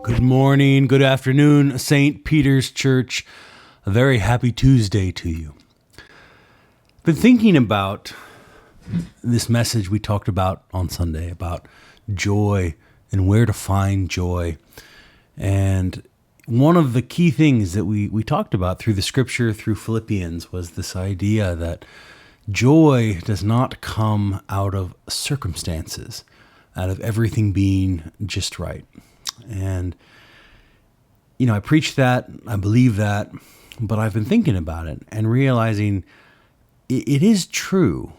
Good morning, good afternoon, St. Peter's Church. A very happy Tuesday to you. Been thinking about this message we talked about on Sunday about joy and where to find joy. And one of the key things that we talked about through the scripture, through Philippians, was this idea that joy does not come out of circumstances, out of everything being just right. And, I preach that, I believe that, but I've been thinking about it and realizing it is true,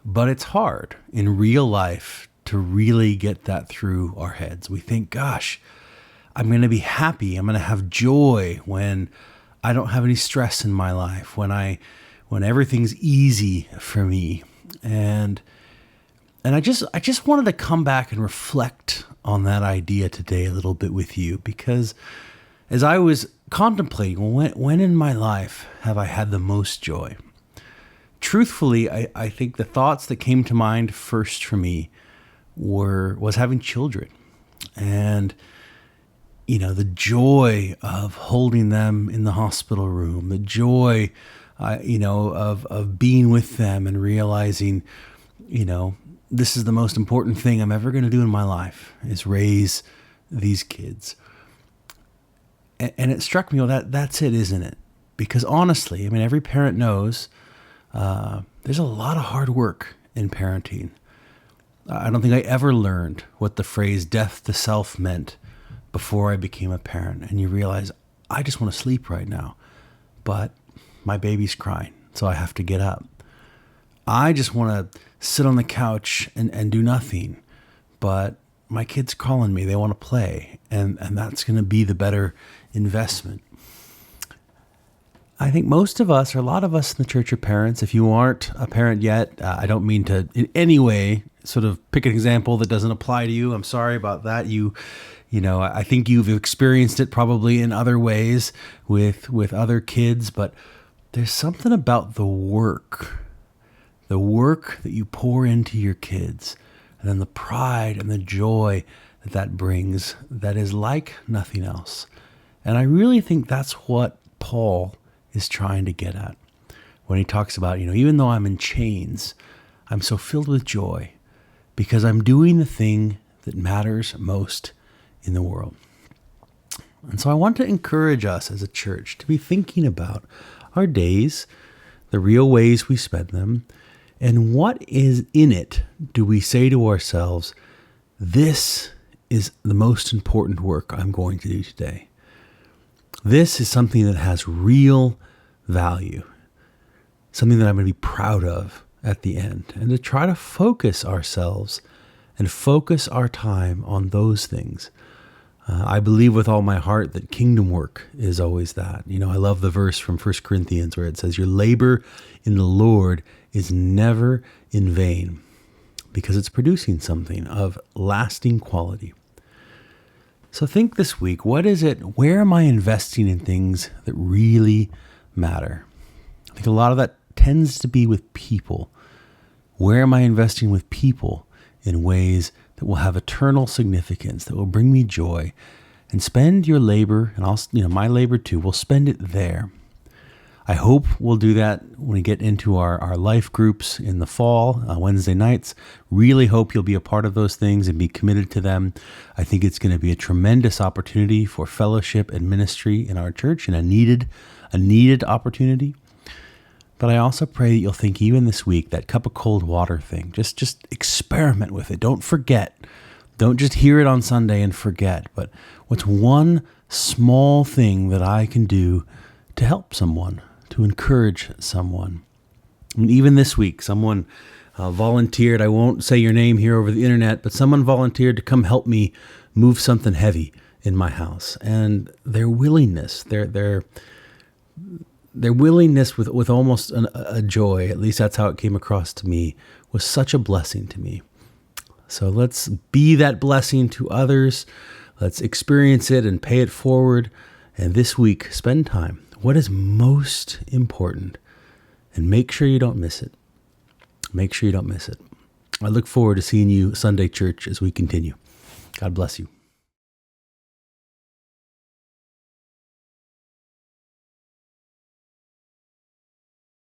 but it's hard in real life to really get that through our heads. We think, gosh, I'm going to be happy, I'm going to have joy when I don't have any stress in my life, when everything's easy for me. And I just wanted to come back and reflect on that idea today a little bit with you, because as I was contemplating, when in my life have I had the most joy? Truthfully, I think the thoughts that came to mind first for me was having children, and the joy of holding them in the hospital room, the joy, of being with them and realizing, this is the most important thing I'm ever going to do in my life, is raise these kids. And it struck me, well, that's it, isn't it? Because honestly, every parent knows there's a lot of hard work in parenting. I don't think I ever learned what the phrase death to self meant before I became a parent. And you realize, I just want to sleep right now, but my baby's crying, so I have to get up. I just want to sit on the couch and do nothing, but my kid's calling me, they want to play, and that's going to be the better investment. I think most of us, or a lot of us in the church, are parents. If you aren't a parent yet, I don't mean to in any way sort of pick an example that doesn't apply to you. I'm sorry about that. I think you've experienced it probably in other ways with other kids, but there's something about the work that you pour into your kids, and then the pride and the joy that brings, that is like nothing else. And I really think that's what Paul is trying to get at when he talks about, even though I'm in chains, I'm so filled with joy because I'm doing the thing that matters most in the world. And so I want to encourage us as a church to be thinking about our days, the real ways we spend them, and what is in it do we say to ourselves, this is the most important work I'm going to do today. This is something that has real value, something that I'm going to be proud of at the end, and to try to focus ourselves and focus our time on those things. I believe with all my heart that kingdom work is always that. I love the verse from 1 Corinthians where it says, your labor in the Lord is never in vain, because it's producing something of lasting quality. So think this week, where am I investing in things that really matter? I think a lot of that tends to be with people. Where am I investing with people in ways that will have eternal significance, that will bring me joy? And spend your labor, and my labor too, we'll spend it there. I hope we'll do that when we get into our life groups in the fall, Wednesday nights. Really hope you'll be a part of those things and be committed to them. I think it's going to be a tremendous opportunity for fellowship and ministry in our church, and a needed opportunity. But I also pray that you'll think even this week, that cup of cold water thing, just experiment with it. Don't forget. Don't just hear it on Sunday and forget. But what's one small thing that I can do to help someone, to encourage someone? And even this week, someone volunteered. I won't say your name here over the internet, but someone volunteered to come help me move something heavy in my house. And their willingness, their willingness with almost a joy, at least that's how it came across to me, was such a blessing to me. So let's be that blessing to others. Let's experience it and pay it forward. And this week, spend time. What is most important? And make sure you don't miss it. Make sure you don't miss it. I look forward to seeing you Sunday, church, as we continue. God bless you.